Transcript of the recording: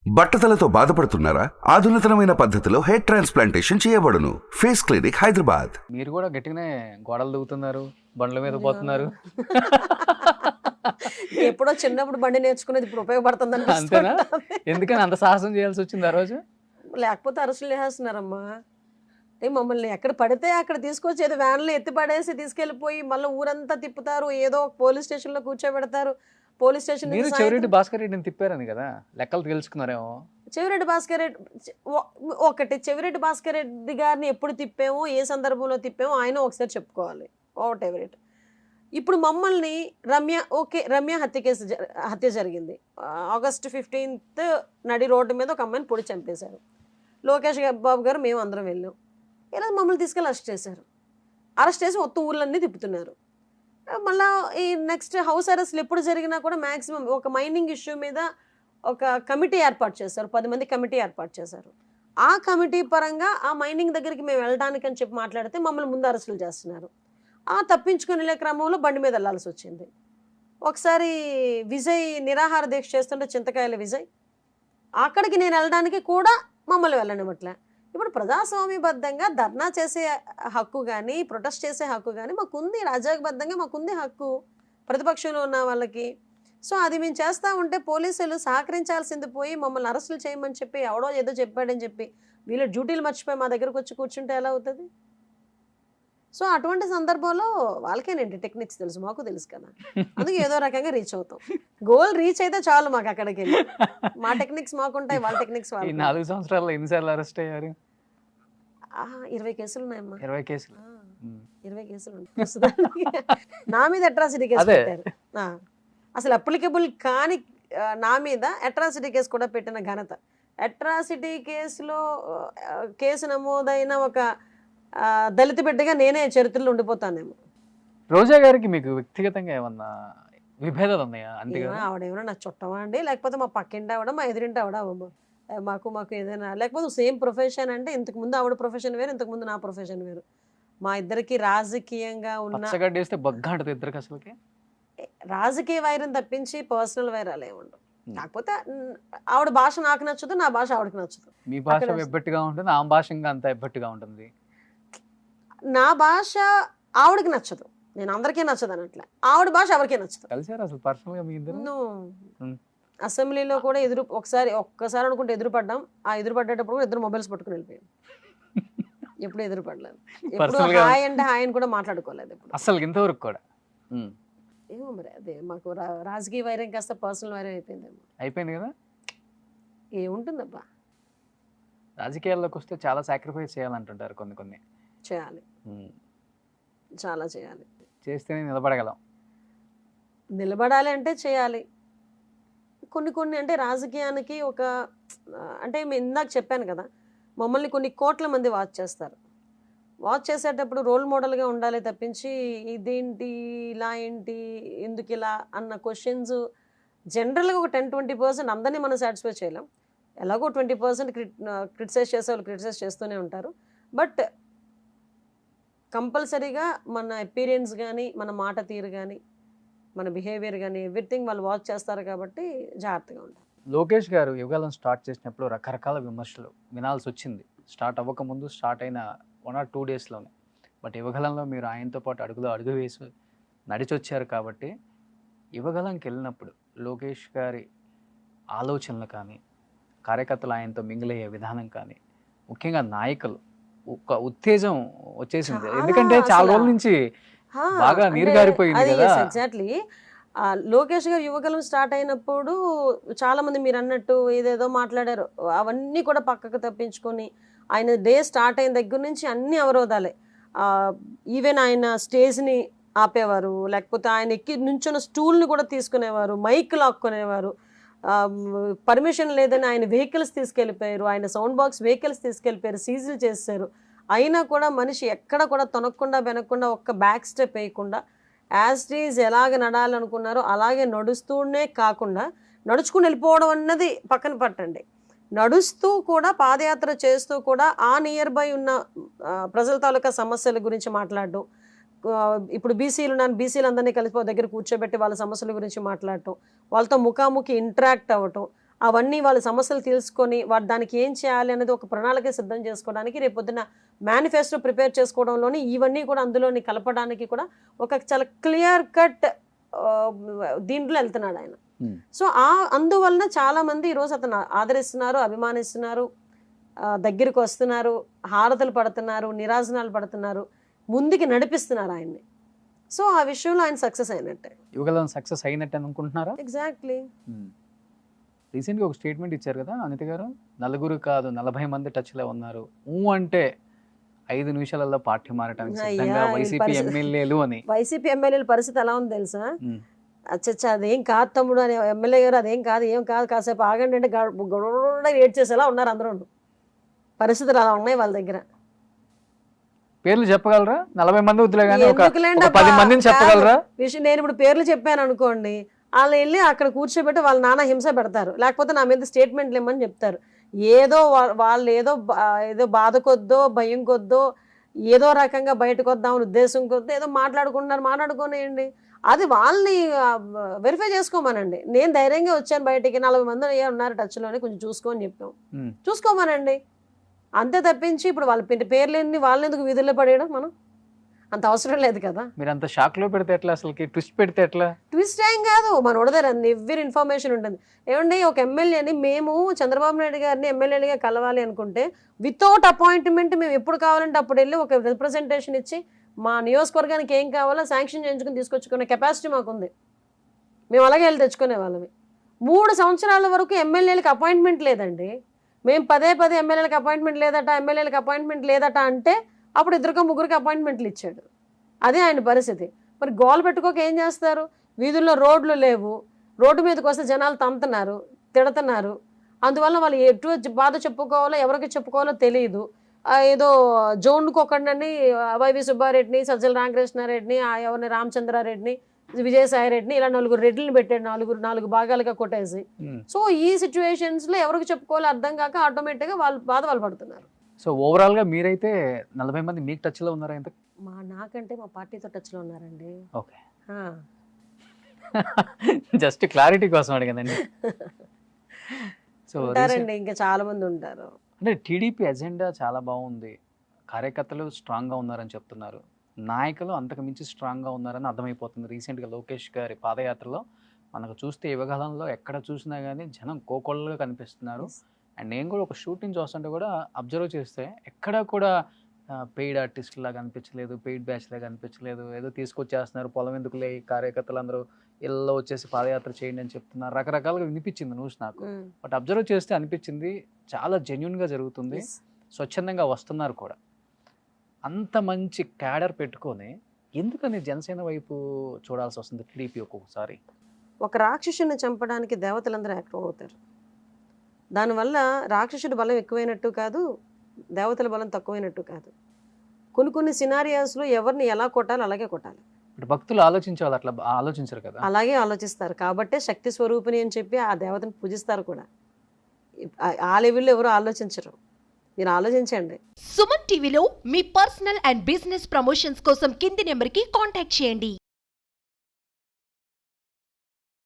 బట్టతలతో బాధపడుతున్నారా? ఆధునితనమైన పద్ధతిలో hair transplantation చేయబడును. Face clinic, Hyderabad. మీరు కూడా గట్టిగానే గోడలు దూకుతున్నారు, బండ్ల మీద పోతున్నారు. ఎప్పుడో చిన్నప్పుడు బండి నేర్చుకునేది ఇప్పుడు ఉపయోగపడుతుంది అంతేనా? ఎందుకని అంత సాహసం చేయాల్సి వచ్చింది ఆ రోజు? లేకపోతే అరెస్టులు చేస్తున్నారమ్మా. మమ్మల్ని ఎక్కడ పడితే అక్కడ తీసుకొచ్చి ఏదో వ్యాన్లో ఎత్తి పడేసి తీసుకెళ్ళిపోయి మళ్ళీ ఊరంతా తిప్పుతారు, ఏదో పోలీస్ స్టేషన్లో కూర్చోబెడతారు. పోలీస్ స్టేషన్ మీరు చెవిరెడ్డి భాస్కర్ రెడ్డిని తిప్పారని కదా, లెక్కలు తెలుసుకున్నారేమో. చెవిరెడ్డి భాస్కర్ రెడ్డి ఒకటి, చెవిరెడ్డి భాస్కర్ రెడ్డి గారిని ఎప్పుడు తిప్పామో, ఏ సందర్భంలో తిప్పామో ఆయన ఒకసారి చెప్పుకోవాలి. What ever it. ఇప్పుడు మమ్మల్ని రమ్య హత్య జరిగింది. ఆగస్టు 15th నడి రోడ్డు మీద ఒక అమ్మాయిని పొడి చంపేశారు. లోకేష్ బాబు గారు మేము అందరం వెళ్ళాం. ఇలా మమ్మల్ని తీసుకెళ్ళి అరెస్ట్ చేశారు. అరెస్ట్ చేసి మొత్తం ఊర్లన్నీ తిప్పుతున్నారు. మళ్ళీ ఈ నెక్స్ట్ హౌస్ అరెస్ట్లు ఎప్పుడు జరిగినా కూడా మ్యాక్సిమం ఒక మైనింగ్ ఇష్యూ మీద ఒక కమిటీ ఏర్పాటు చేశారు. 10 మంది కమిటీ ఏర్పాటు చేశారు. ఆ కమిటీ పరంగా ఆ మైనింగ్ దగ్గరికి మేము వెళ్ళడానికి అని చెప్పి మాట్లాడితే మమ్మల్ని ముందు అరెస్టులు చేస్తున్నారు. ఆ తప్పించుకుని వెళ్ళే క్రమంలో బండి మీద వెళ్ళాల్సి వచ్చింది. ఒకసారి విజయ్ నిరాహార దీక్ష చేస్తుంటే, చింతకాయల విజయ్, అక్కడికి నేను వెళ్ళడానికి కూడా మమ్మల్ని వెళ్ళనివ్వట్లే. ఇప్పుడు ప్రజాస్వామ్యబద్ధంగా ధర్నా చేసే హక్కు కానీ, ప్రొటెస్ట్ చేసే హక్కు కానీ మాకుంది. రాజ్యాంగబద్ధంగా మాకుంది హక్కు, ప్రతిపక్షంలో ఉన్న వాళ్ళకి. సో అది మేము చేస్తూ ఉంటే పోలీసులు సహకరించాల్సింది పోయి మమ్మల్ని అరెస్టులు చేయమని చెప్పి ఎవడో ఏదో చెప్పాడని చెప్పి వీళ్ళు డ్యూటీలు మర్చిపోయి మా దగ్గరకు వచ్చి కూర్చుంటే ఎలా అవుతుంది? సో అటువంటి సందర్భంలో వాళ్ళకేనండి టెక్నిక్స్ తెలుసు, మాకు తెలుసు కదా. అందుకే ఏదో రకంగా రీచ్ అవుతాం. గోల్ రీచ్ అయితే చాలు మాకు. అక్కడికి వెళ్ళి మా టెక్నిక్స్ మాకుంటాయి, వాళ్ళ టెక్నిక్స్ వాళ్ళు. 4 సంవత్సరాల్లో ఎన్నిసార్లు అరెస్ట్ అయ్యారు? 20 కేసులు ఉన్నాయమ్మా. 20 కేసులు. 20 కేసులు ఉన్నాయి. నా మీద అట్రాసిటీ కేసు పెట్టారు. అసలు అప్లికబుల్ కాని నా మీద అట్రాసిటీ కేసు కూడా పెట్టిన ఘనత. అట్రాసిటీ కేసులో కేసు నమోదైన ఒక దళిత బిడ్డగా నేనే చరిత్రలో ఉండిపోతానేమో. రోజా గారికి మీకు వ్యక్తిగతంగా ఏమన్నా విభేదాలు ఉన్నాయా? ఆవిడేమన్నా నా చుట్టమా అండి, లేకపోతే మా పక్కింటి ఆవిడ, మా ఎదురింటి ఆవిడ, మాకు ఏదైనా, లేకపోతే సేమ్ ప్రొఫెషన్ అంటే ఇంతకు ముందు ఆవిడ ప్రొఫెషన్ వేరు, ఇంతకు ముందు నా ప్రొఫెషన్ వేరు. మా ఇద్దరికి రాజకీయంగా ఉన్న ఇద్దరికి అసలుకి రాజకీయ వైరం తప్పించి పర్సనల్ వైరాలు ఏముండవు. కాకపోతే ఆవిడ భాష నాకు నచ్చదు, నా భాష ఆవిడకి నచ్చదు. మీ భాష ఎబ్బట్టుగా ఉంటుంది, ఆ భాష ఇంకా అంత ఎబ్బట్టుగా ఉంటుంది. నా భాష ఆవిడకి నచ్చదు, నేను అందరికీ నచ్చదు అనట్లే. ఆవిడ భాష ఎవరికీ నచ్చదు. కలిసారు అసలు పర్సనల్ గా మీ ఇద్దరు? అసెంబ్లీలో కూడా ఒక్కసారి అనుకుంటే ఎదురుపడ్డాం. ఆ ఎదురుపడ్డేటప్పుడు కూడా ఇద్దరు మొబైల్స్ పట్టుకుని వెళ్ళిపోయాం. ఎప్పుడు ఎదురుపడలేదు, ఎప్పుడు హాయ్ అంటే హాయ్ అని కూడా మాట్లాడుకోలేదు ఎప్పుడు అసలు ఇంతవరకు కూడా. ఏమో మరి అదే మాకు రాజకీయ వైరం కాస్త పర్సనల్ వైరం అయిపోయింది కదా. ఏముంటుందబ్బా, రాజకీయాల్లోకి వస్తే చాలా సాక్రిఫైస్ చేయాలంటుంటారు. కొన్ని చేయాలి, చాలా చేయాలి. చేస్తేనే నిలబడగలం. నిలబడాలి అంటే చేయాలి. కొన్ని అంటే రాజకీయానికి ఒక అంటే ఇందాక చెప్పాను కదా, మమ్మల్ని కొన్ని కోట్ల మంది వాచ్ చేస్తారు. వాచ్ చేసేటప్పుడు రోల్ మోడల్గా ఉండాలి తప్పించి ఇదేంటి ఇలా ఏంటి ఎందుకు ఇలా అన్న క్వశ్చన్స్ జనరల్గా ఒక 10-20% అందరినీ మనం సాటిస్ఫై చేయలేం. ఎలాగో 20% క్రిటిసైజ్ చేసే వాళ్ళు క్రిటిసైజ్ చేస్తూనే ఉంటారు. బట్ కంపల్సరీగా మన అపీరియన్స్ కానీ, మన మాట తీరు కానీ, మన బిహేవియర్ కానీ ఎవ్రీథింగ్ వాళ్ళు వాచ్ చేస్తారు కాబట్టి జాగ్రత్తగా ఉంటారు. లోకేష్ గారు యుగాలను స్టార్ట్ చేసినప్పుడు రకరకాల విమర్శలు వినాల్సి వచ్చింది. స్టార్ట్ అవ్వకముందు, స్టార్ట్ అయిన 1 or 2 daysలోనే. బట్ యువగలంలో మీరు ఆయనతో పాటు అడుగు వేసి నడిచొచ్చారు కాబట్టి యువగలంకి వెళ్ళినప్పుడు లోకేష్ గారి ఆలోచనలు కానీ, కార్యకర్తలు ఆయనతో మింగిలయ్యే విధానం కానీ, ముఖ్యంగా నాయకులు ఒక ఉత్తేజం వచ్చేసింది. ఎందుకంటే చాలా రోజుల నుంచి బాగా నీరు గారిపోయింది కదా. ఎగ్జాక్ట్లీ. లోకేష్ గారు యువగలం స్టార్ట్ అయినప్పుడు చాలా మంది మీరు అన్నట్టు ఏదేదో మాట్లాడారు. అవన్నీ కూడా పక్కకు తప్పించుకొని ఆయన డే స్టార్ట్ అయిన దగ్గర నుంచి అన్ని అవరోధాలే. ఈవెన్ ఆయన స్టేజ్ని ఆపేవారు, లేకపోతే ఆయన ఎక్కి నుంచున్న స్టూల్ని కూడా తీసుకునేవారు, మైక్ లాక్కునేవారు. పర్మిషన్ లేదని ఆయన వెహికల్స్ తీసుకెళ్ళిపోయారు, ఆయన సౌండ్ బాక్స్ వెహికల్స్ తీసుకెళ్ళిపోయారు, సీజులు చేశారు. అయినా కూడా మనిషి ఎక్కడ కూడా తొనక్కుండా వెనక్కుండా ఒక్క బ్యాక్ స్టెప్ వేయకుండా యాజ్ ఈజ్ ఎలాగ నడాలనుకున్నారో అలాగే నడుస్తూనే కాకుండా నడుచుకుని వెళ్ళిపోవడం అన్నది పక్కన పట్టండి. నడుస్తూ కూడా పాదయాత్ర చేస్తూ కూడా ఆ నియర్ బై ఉన్న ప్రజల తాలూకా సమస్యల గురించి మాట్లాడడం. ఇప్పుడు బీసీలు అందరినీ కలిసి దగ్గర కూర్చోబెట్టి వాళ్ళ సమస్యల గురించి మాట్లాడటం, వాళ్ళతో ముఖాముఖి ఇంటరాక్ట్ అవ్వటం, అవన్నీ వాళ్ళ సమస్యలు తెలుసుకొని దానికి ఏం చేయాలి అనేది ఒక ప్రణాళిక సిద్ధం చేసుకోవడానికి రేపొద్దున మేనిఫెస్టో ప్రిపేర్ చేసుకోవడంలోని ఇవన్నీ కూడా అందులోని కలపడానికి కూడా ఒక చాలా క్లియర్ కట్ దీంట్లో వెళ్తున్నాడు ఆయన. సో అందువలన చాలామంది ఈరోజు అతను ఆదరిస్తున్నారు, అభిమానిస్తున్నారు, దగ్గరికి వస్తున్నారు, హారతలు పడుతున్నారు, నిరాజనాలు పడుతున్నారు, ముందుకి నడిపిస్తున్నారు ఆయన్ని. సో ఆ విషయంలో ఆయన సక్సెస్ అయినట్టే. యుగలం సక్సెస్ అయినట్టు అనుకుంటున్నారా? ఎగ్జాక్ట్లీ. రీసెంట్గా ఒక స్టేట్మెంట్ ఇచ్చారు కదా అనిత గారు, 4 కాదు 40 మంది టచ్లో ఉన్నారు, అంటే 5 నిమిషాలలో పార్టీ మారటానికి సిద్ధంగా వైసీపీ ఎమ్మెల్యేలు అని. వైసీపీ ఎమ్మెల్యేల పరిస్థితి ఎలా ఉంది తెలుసా? అచ్చచ్చా అదేం కాదు తమ్ముడు అని ఎమ్మెల్యే గారు అదేం కాదు, ఏం కాదు, కాసేపు ఆగండి అంటే గొడవ ఏడ్ చేసేలా ఉన్నారు అందరూ. పరిస్థితులు అలా ఉన్నాయి వాళ్ళ దగ్గర. పేర్లు చెప్పగలరా? 40 మంది వద్దులే కానీ ఒక 10 మందిని చెప్పగలరా? నేను ఇప్పుడు పేర్లు చెప్పాను అనుకోండి, వాళ్ళు వెళ్ళి అక్కడ కూర్చోబెట్టి వాళ్ళ నాన్న హింస పెడతారు, లేకపోతే నా మీద స్టేట్మెంట్లు ఇమ్మని చెప్తారు. ఏదో వాళ్ళు ఏదో బాధ కొద్దో భయం కొద్దో ఏదో రకంగా బయటకు వద్దామని ఉద్దేశం కొద్దో ఏదో మాట్లాడుకోనేయండి, అది వాళ్ళని వెరిఫై చేసుకోమనండి. నేను ధైర్యంగా వచ్చాను బయటికి, 40 మంది ఉన్నారు టచ్లోనే, కొంచెం చూసుకోమని చెప్పాం, చూసుకోమనండి. అంతే తప్పించి ఇప్పుడు వాళ్ళ పేర్లేని వాళ్ళని ఎందుకు వీధుల్లో పడేయడం, మనం అంత అవసరం లేదు కదా. మీరు అంత షాక్లో పెడితే ఎట్లా, అసలుకి ట్విస్ట్ పెడితే ఎట్లా? ట్విస్ట్ ఏం కాదు, మన ఉడదారు ఎవ్రీ ఇన్ఫర్మేషన్ ఉంటుంది. ఏమండి ఒక ఎమ్మెల్యేని మేము చంద్రబాబు నాయుడు గారిని ఎమ్మెల్యేగా కలవాలి అనుకుంటే వితౌట్ అపాయింట్మెంట్ మేము ఎప్పుడు కావాలంటే అప్పుడు వెళ్ళి ఒక రిప్రజెంటేషన్ ఇచ్చి మా నియోజకవర్గానికి ఏం కావాలో శాంక్షన్ చేయించుకుని తీసుకొచ్చుకునే కెపాసిటీ మాకుంది. మేము అలాగే వెళ్ళి తెచ్చుకునే వాళ్ళమి. 3 సంవత్సరాల వరకు ఎమ్మెల్యేలకు అపాయింట్మెంట్ లేదండి. మేము పదే ఎమ్మెల్యేలకు అపాయింట్మెంట్ లేదట అంటే అప్పుడు 2-3 అపాయింట్మెంట్లు ఇచ్చాడు. అదే ఆయన పరిస్థితి. మరి గోల్ పెట్టుకోక ఏం చేస్తారు? వీధుల్లో రోడ్లు లేవు, రోడ్డు మీదకి వస్తే జనాలు తంతున్నారు, తిడుతున్నారు. అందువల్ల వాళ్ళు ఎటు బాధ చెప్పుకోవాలో ఎవరికి చెప్పుకోవాలో తెలియదు. ఏదో జోన్కు ఒకడిని వైవి సుబ్బారెడ్డిని, సజ్జల రామకృష్ణారెడ్డిని, ఎవరిని రామచంద్రారెడ్డిని, విజయసాయి రెడ్డిని ఇలా 4 రెడ్లను పెట్టాడు, 4 భాగాలుగా కొట్టేసి. సో ఈ సిచ్యువేషన్స్లో ఎవరికి చెప్పుకోవాలో అర్థం కాక ఆటోమేటిక్గా వాళ్ళు పడుతున్నారు. సో ఓవరాల్గా మీరైతే 40 మంది మీకు టచ్లో ఉన్నారా? ఎంత నాకంటే మా పార్టీతో టచ్లో ఉన్నారండి. ఓకే, జస్ట్ క్లారిటీ కోసం అడిగానండి. సో ఉంటారండి, ఇంకా చాలా మంది ఉంటారు. అంటే టీడీపీ ఎజెండా చాలా బాగుంది, కార్యకర్తలు స్ట్రాంగ్గా ఉన్నారని చెప్తున్నారు, నాయకులు అంతకు మించి స్ట్రాంగ్గా ఉన్నారని అర్థమైపోతుంది. రీసెంట్గా లోకేష్ గారి పాదయాత్రలో మనకు చూస్తే యువకాలంలో ఎక్కడ చూసినా కానీ జనం కోకొళ్ళగా కనిపిస్తున్నారు. అండ్ నేను కూడా ఒక షూటింగ్ చూస్తుంటే కూడా అబ్జర్వ్ చేస్తే ఎక్కడ కూడా పెయిడ్ ఆర్టిస్ట్ లాగా అనిపించలేదు, పెయిడ్ బ్యాచ్ లాగా అనిపించలేదు. ఏదో తీసుకొచ్చేస్తున్నారు, పొలం ఎందుకులే, కార్యకర్తలు అందరూ ఇళ్ళలో వచ్చేసి పాదయాత్ర చేయండి అని చెప్తున్నారు. రకరకాలుగా వినిపించింది న్యూస్ నాకు. బట్ అబ్జర్వ్ చేస్తే అనిపించింది చాలా జెన్యున్గా జరుగుతుంది, స్వచ్ఛందంగా వస్తున్నారు కూడా. అంత మంచి క్యాడర్ పెట్టుకొని ఎందుకని జనసేన వైపు చూడాల్సి వస్తుంది టీడీపీ? ఒక్కొక్కసారి ఒక రాక్షసుని చంపడానికి దేవతలందరూ యాక్టివ్ అవుతారు. దానివల్ల రాక్షసుడి బలం ఎక్కువైనట్టు కాదు, దేవతల బలం తక్కువైనట్టు కాదు. కొన్ని సినారియాస్లో ఎవరిని ఎలా కొట్టాలి అలాగే కొట్టాలి. భక్తులు ఆలోచించాలి, అట్లా ఆలోచించరు కదా. అలాగే ఆలోచిస్తారు కాబట్టే శక్తి స్వరూపిణి అని చెప్పి ఆ దేవతను పూజిస్తారు కూడా. ఆ లెవెల్లో ఎవరు ఆలోచించరు, మీరు ఆలోచించండి. సుమన్ టీవీలో మీ పర్సనల్ అండ్ బిజినెస్ ప్రమోషన్స్ కోసం కింది నెంబర్కి కాంటాక్ట్ చేయండి.